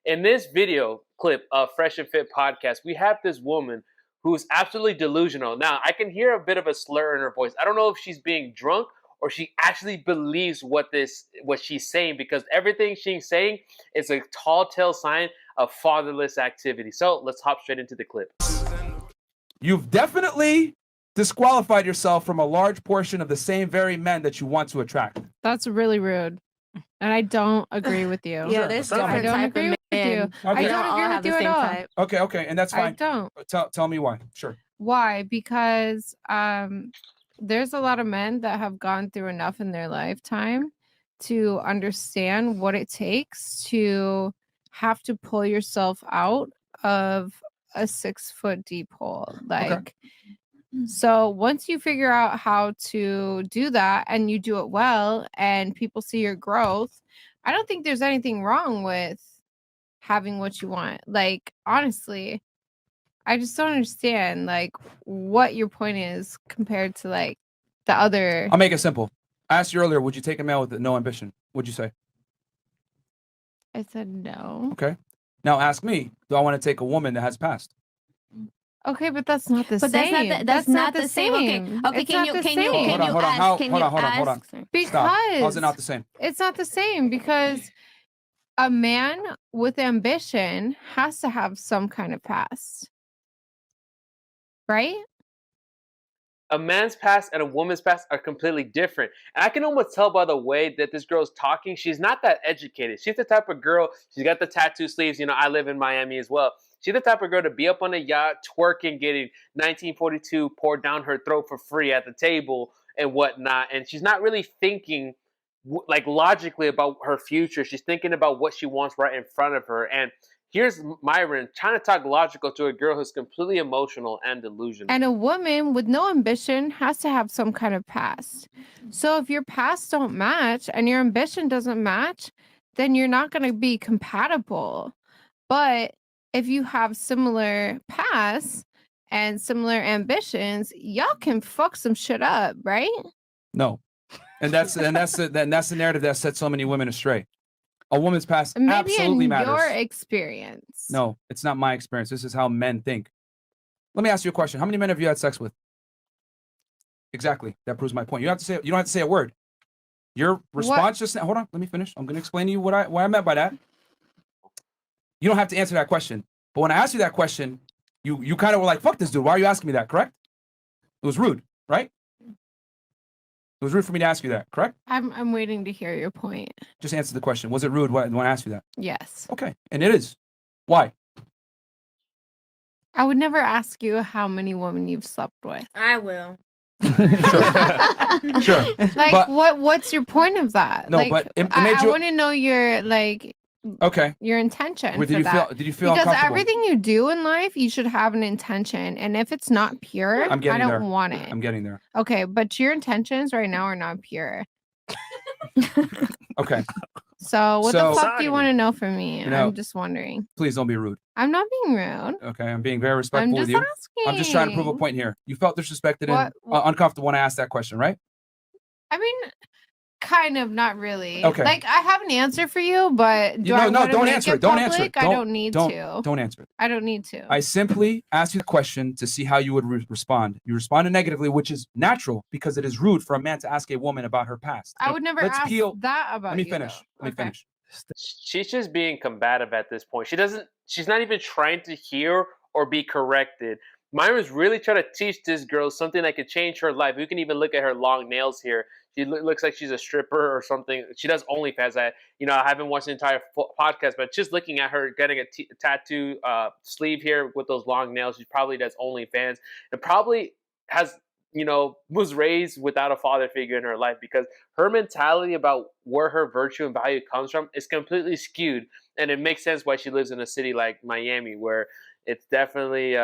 In this video clip of Fresh and Fit podcast, we have this woman who's absolutely delusional. Now, I can hear a bit of a slur in her voice. I don't know if she's being drunk or she actually believes what she's saying, because everything she's saying is a tall tale sign of fatherless activity. So let's hop straight into the clip. You've definitely disqualified yourself from a large portion of the same very men that you want to attract. That's really rude. And I don't agree with you. Yeah, there's different type of men. Okay. I don't agree with you at all. Okay, and that's fine. I don't. Tell me why. Sure. Why? Because there's a lot of men that have gone through enough in their lifetime to understand what it takes to have to pull yourself out of a 6-foot deep hole. So once you figure out how to do that and you do it well and people see your growth, I don't think there's anything wrong with having what you want. Like, honestly, I just don't understand what your point is compared to the other. I'll make it simple. I asked you earlier, would you take a man with no ambition? What'd you say? I said no. Okay. Now ask me, do I want to take a woman that has passed? Okay, but that's not the same. That's not the same. Okay, can you Hold on. Because Stop. How's it not the same? It's not the same because a man with ambition has to have some kind of past. Right? A man's past and a woman's past are completely different. And I can almost tell by the way that this girl's talking, she's not that educated. She's the type of girl, she's got the tattoo sleeves. You know, I live in Miami as well. She's the type of girl to be up on a yacht, twerking, getting 1942 poured down her throat for free at the table and whatnot. And she's not really thinking logically about her future. She's thinking about what she wants right in front of her. And here's Myron trying to talk logical to a girl who's completely emotional and delusional. And a woman with no ambition has to have some kind of past. So if your past don't match and your ambition doesn't match, then you're not going to be compatible. But if you have similar pasts and similar ambitions, y'all can fuck some shit up, right? No. And that's the narrative that set so many women astray. A woman's past absolutely matters. Maybe in your experience. No, it's not my experience. This is how men think. Let me ask you a question. How many men have you had sex with? Exactly. That proves my point. You don't have to say a word. Your response just hold on, let me finish. I'm going to explain to you what I meant by that. You don't have to answer that question. But when I asked you that question, you kind of were like, fuck this dude. Why are you asking me that? Correct? It was rude, right? It was rude for me to ask you that, correct? I'm waiting to hear your point. Just answer the question. Was it rude when I asked you that? Yes. Okay. And it is. Why? I would never ask you how many women you've slept with. I will. Sure. What's your point of that? No, but I want to know your okay. Your intention. Did you feel because uncomfortable? Everything you do in life, you should have an intention. And if it's not pure, I don't want it. I'm getting there. Okay, but your intentions right now are not pure. Okay. So what the fuck do you want to know from me? I'm just wondering. Please don't be rude. I'm not being rude. Okay, I'm being very respectful with you. Asking. I'm just trying to prove a point here. You felt disrespected and uncomfortable when I asked that question, right? I mean, kind of, not really. Okay. I have an answer for you, but don't answer it. Don't answer it. I don't need to. Don't answer it. I don't need to. I simply asked you the question to see how you would respond. You responded negatively, which is natural because it is rude for a man to ask a woman about her past. I would never ask that about you. Let me finish. She's just being combative at this point. She's not even trying to hear or be corrected. Myron's really trying to teach this girl something that could change her life. You can even look at her long nails here. She looks like she's a stripper or something. She does OnlyFans. I haven't watched the entire podcast, but just looking at her getting a tattoo sleeve here with those long nails, she probably does OnlyFans and probably has, was raised without a father figure in her life, because her mentality about where her virtue and value comes from is completely skewed. And it makes sense why she lives in a city like Miami, where it's definitely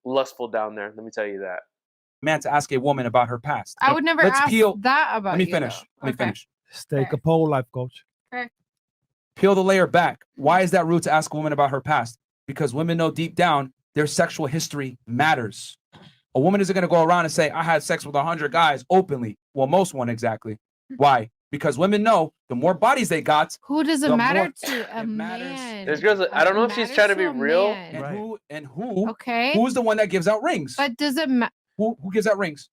lustful down there. Let me tell you that. Man to ask a woman about her past. I would never ask that about you. Let me finish. Stake a pole, life coach. Okay. Peel the layer back. Why is that rude to ask a woman about her past? Because women know deep down their sexual history matters. A woman isn't going to go around and say, I had sex with 100 guys openly. Well, most won't exactly. Why? because women know the more bodies they got, Who does it the matter more to? A it matters. man. There's girls. I don't know if she's trying to be real. and Right. who Okay. who's the one that gives out rings? But does it matter? Who gives out rings?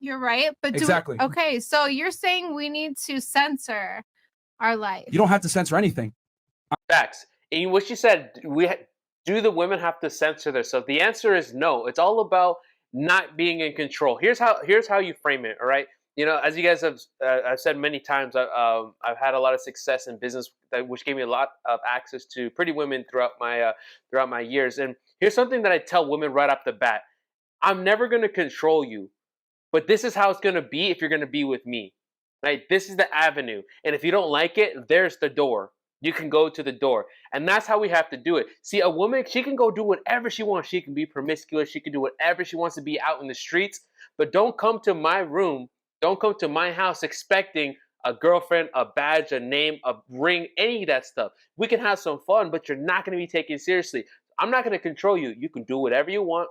You're right. But Exactly. Okay, so you're saying we need to censor our life. You don't have to censor anything. Facts. And what she said, do the women have to censor themselves? The answer is no. It's all about not being in control. Here's how you frame it. All right. You know, as you guys have I've said many times, I've had a lot of success in business, which gave me a lot of access to pretty women throughout my years. And here's something that I tell women right off the bat: I'm never going to control you, but this is how it's going to be if you're going to be with me. Right? This is the avenue, and if you don't like it, there's the door. You can go to the door. And that's how we have to do it. See, a woman, she can go do whatever she wants. She can be promiscuous. She can do whatever she wants to be out in the streets. But don't come to my room. Don't come to my house expecting a girlfriend, a badge, a name, a ring, any of that stuff. We can have some fun, but you're not going to be taken seriously. I'm not going to control you. You can do whatever you want,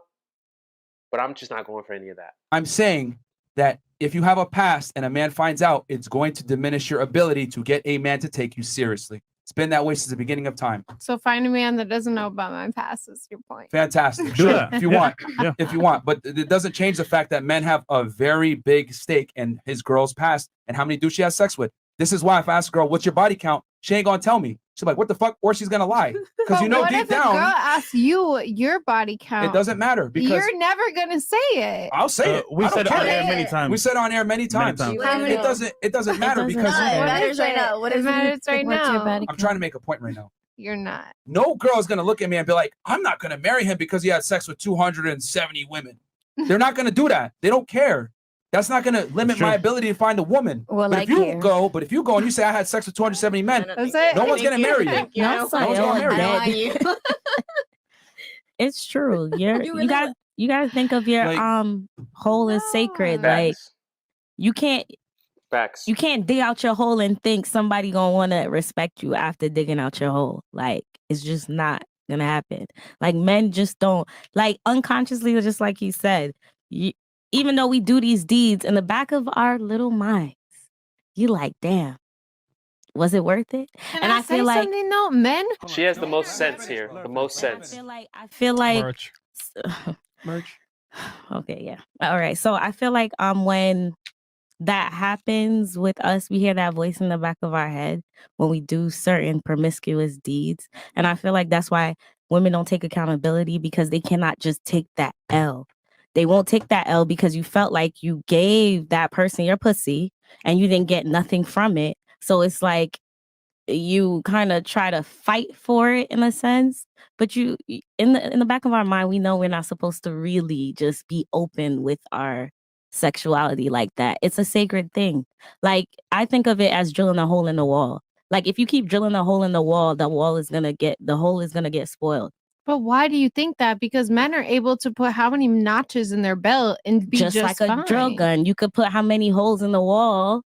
but I'm just not going for any of that. I'm saying that if you have a past and a man finds out, it's going to diminish your ability to get a man to take you seriously. It's been that way since the beginning of time. So find a man that doesn't know about my past is your point. Fantastic. Sure, if you want. Yeah. If you want. But it doesn't change the fact that men have a very big stake in his girl's past and how many dudes she has sex with. This is why if I ask a girl, what's your body count? She ain't going to tell me. She's like, what the fuck? Or she's going to lie. Because you know what deep if a down, girl asks you your body count? it doesn't matter. Because You're never going to say it. I'll say it. We I don't said it on care. air many times. We said on air many times. times. It doesn't matter doesn't because matter. What matters is right it? now. What It is it? matters right What's your now. body I'm trying to make a point right now. You're not. No girl is going to look at me and be like, I'm not going to marry him because he had sex with 270 women. They're not going to do that. They don't care. That's not going to limit my ability to find a woman. Well, but like if you here. go and you say I had sex with 270 men, That's it. no one's going to marry you. No, No one's going to marry you. It's true. You really You gotta think of your Like- hole is sacred. No. Like Facts. you can't dig out your hole and think somebody gonna want to respect you after digging out your hole. Like it's just not gonna happen. Like men just don't, like, unconsciously, just like he said, even though we do these deeds in the back of our little minds, you like, damn, was it worth it? And I feel like something, no, men. She has the most sense here. The most sense. I feel like Merch. Merch. okay, yeah. All right. So I feel like when that happens with us, we hear that voice in the back of our head when we do certain promiscuous deeds. And I feel like that's why women don't take accountability, because they cannot just take that L. They won't take that L because you felt like you gave that person your pussy and you didn't get nothing from it. So it's like you kind of try to fight for it in a sense, but you in the back of our mind, we know we're not supposed to really just be open with our sexuality like that. It's a sacred thing. Like, I think of it as drilling a hole in the wall. Like, if you keep drilling a hole in the hole is gonna get spoiled. But why do you think that? Because men are able to put how many notches in their belt and be just like a fine. drill gun. You could put how many holes in the wall.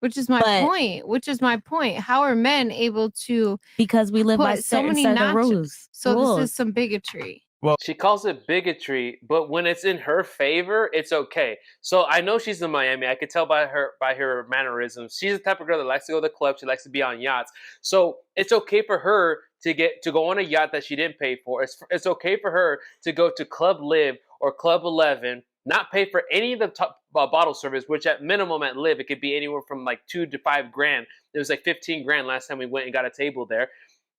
Which is my point. How are men able to? Because we live by put so certain many set of notches. rules. So this is some bigotry. Well, she calls it bigotry, but when it's in her favor, it's okay. So I know she's in Miami. I could tell by her mannerisms. She's the type of girl that likes to go to the club. She likes to be on yachts. So it's okay for her to go on a yacht that she didn't pay for. It's okay for her to go to Club Live or Club 11, not pay for any of the top bottle service, which at minimum at Live, it could be anywhere from like $2 to $5 grand. It was like 15 grand last time we went and got a table there.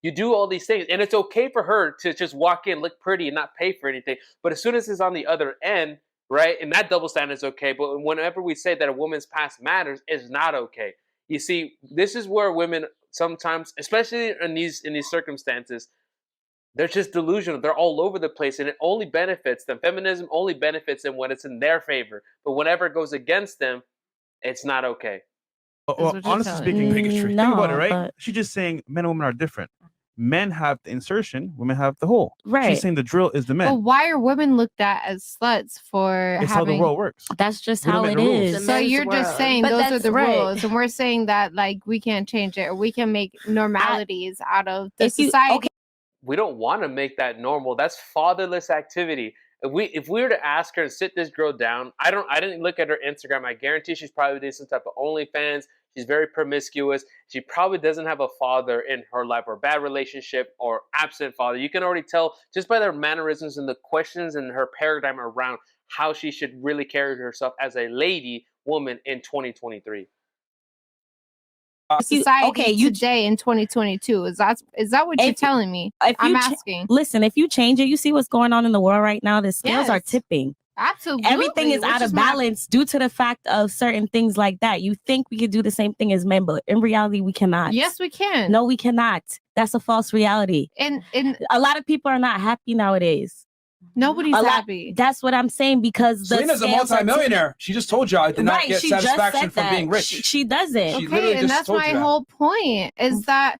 You do all these things, and it's okay for her to just walk in, look pretty, and not pay for anything. But as soon as it's on the other end, right, and that double standard is okay. But whenever we say that a woman's past matters, it's not okay. You see, this is where women sometimes, especially in these circumstances, they're just delusional. They're all over the place, and it only benefits them. Feminism only benefits them when it's in their favor. But whenever it goes against them, it's not okay. Well, honestly speaking, bigotry. think about it, right? but- She's just saying men and women are different. Men have the insertion, women have the hole. Right. She's saying the drill is the men. But why are women looked at as sluts for It's how the having? world works. That's just We how don't it make the rules. is. So men's you're just world. saying But those are that's the right. rules, and we're saying that like we can't change it, or we can make normalities out of the If you- society. okay. We don't want to make that normal. That's fatherless activity. If we were to ask her and sit this girl down, I didn't look at her Instagram. I guarantee she's probably doing some type of OnlyFans, She's very promiscuous. She probably doesn't have a father in her life, or a bad relationship, or absent father. You can already tell just by their mannerisms and the questions and her paradigm around how she should really carry herself as a lady woman in 2023. Society today in 2022, is that what you're telling me? I'm asking. Listen, if you change it, you see what's going on in the world right now. The scales are tipping. Absolutely. Everything is out of balance due to the fact of certain things like that. You think we could do the same thing as men, but in reality, we cannot. Yes, we can. No, we cannot. That's a false reality. And a lot of people are not happy nowadays. Nobody's happy. That's what I'm saying, because Selena's a multimillionaire. She just told you I did not get satisfaction from being rich. She doesn't. Okay, and that's my whole point, is that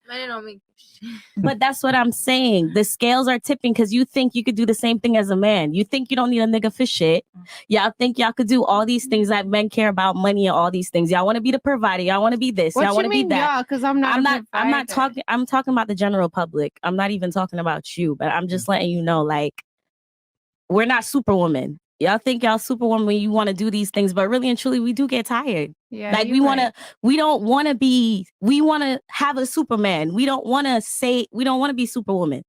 but that's what I'm saying. The scales are tipping because you think you could do the same thing as a man. You think you don't need a nigga for shit. Y'all think y'all could do all these things that men care about, money and all these things. Y'all want to be the provider. Y'all want to be this. Y'all want to be that. Because I'm not talking. I'm talking about the general public. I'm not even talking about you. But I'm just letting you know, like, we're not superwoman. Y'all think y'all superwoman when you want to do these things, but really and truly, we do get tired. Yeah, like we don't want to have a Superman. We don't want to be superwoman.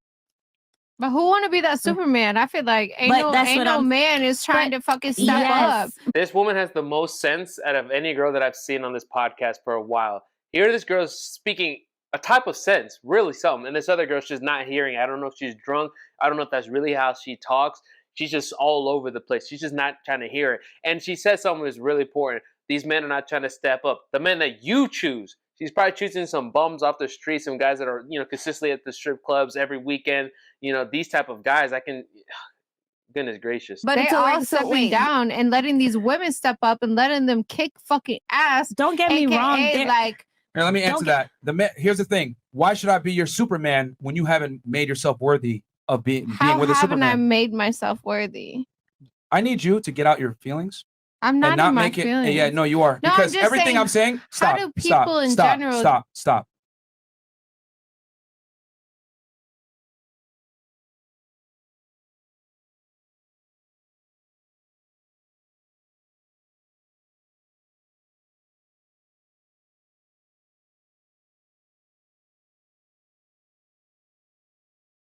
But who want to be that Superman? I feel like ain't no man is trying to fucking step up. This woman has the most sense out of any girl that I've seen on this podcast for a while. Here, this girl's speaking a type of sense, really something, and this other girl's just not hearing. I don't know if she's drunk. I don't know if that's really how she talks. She's just all over the place. She's just not trying to hear it. And she said something that's really important. These men are not trying to step up. The men that you choose. She's probably choosing some bums off the street, some guys that are, consistently at the strip clubs every weekend. These type of guys. Goodness gracious. But they all stepping down and letting these women step up and letting them kick fucking ass. Don't get me wrong. Here, let me answer that. Here's the thing. Why should I be your Superman when you haven't made yourself worthy of being with a Superman? How haven't I made myself worthy? I need you to get out your feelings. I'm not in my feelings. Yeah, no, you are. No, because everything I'm saying, stop.